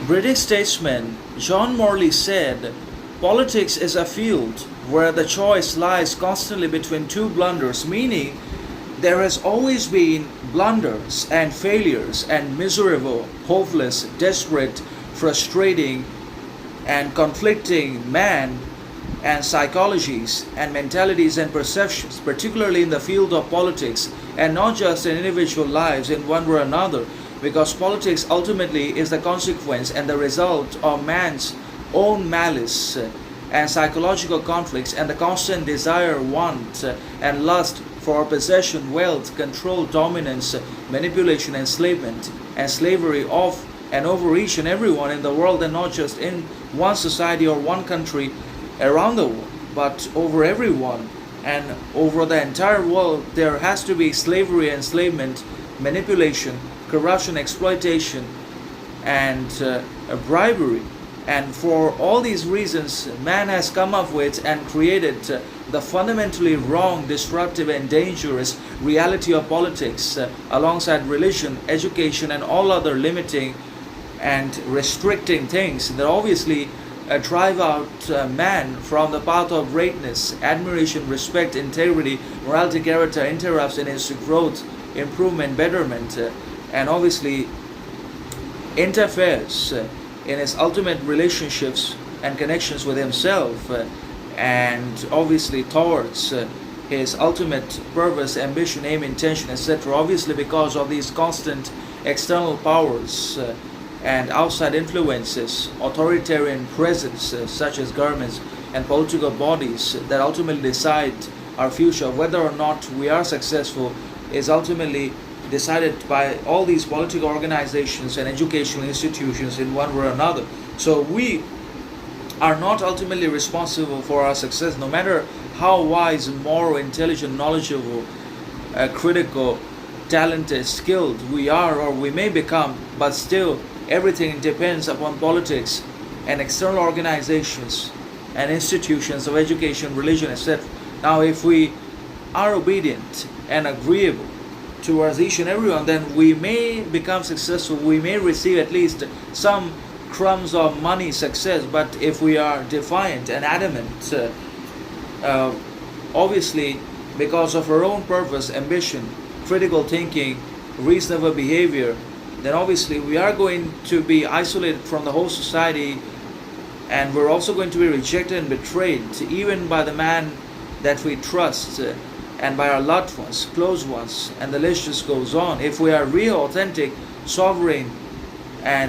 British statesman John Morley said, "Politics is a field where the choice lies constantly between two blunders," meaning there has always been blunders and failures and miserable, hopeless, desperate, frustrating, and conflicting man and psychologies and mentalities and perceptions, particularly in the field of politics, and not just in individual lives in one way or another, because politics ultimately is the consequence and the result of man's own malice and psychological conflicts and the constant desire, want, and lust for possession, wealth, control, dominance, manipulation, enslavement, and slavery of and over each and everyone in the world, and not just in one society or one country around the world, but over everyone and over the entire world. There has to be slavery, enslavement, manipulation, corruption, exploitation, and bribery. And for all these reasons, man has come up with and created the fundamentally wrong, disruptive, and dangerous reality of politics, alongside religion, education, and all other limiting and restricting things that obviously drive out man from the path of greatness, admiration, respect, integrity, morality, character, interrupts in his growth, improvement, betterment, and obviously interferes in his ultimate relationships and connections with himself, and obviously towards his ultimate purpose, ambition, aim, intention, etc. Obviously, because of these constant external powers and outside influences, authoritarian presence such as governments and political bodies that ultimately decide our future, whether or not we are successful, is ultimately decided by all these political organizations and educational institutions in one way or another. So we are not ultimately responsible for our success, no matter how wise, moral, intelligent, knowledgeable, critical, talented, skilled we are or we may become, but still everything depends upon politics and external organizations and institutions of education, religion, etc. Now, if we are obedient and agreeable towards each and everyone, then we may become successful, we may receive at least some crumbs of money, success. But if we are defiant and adamant, obviously because of our own purpose, ambition, critical thinking, reasonable behavior, then obviously we are going to be isolated from the whole society, and we're also going to be rejected and betrayed even by the man that we trust, and by our loved ones, close ones, and the list just goes on. If we are real, authentic, sovereign, and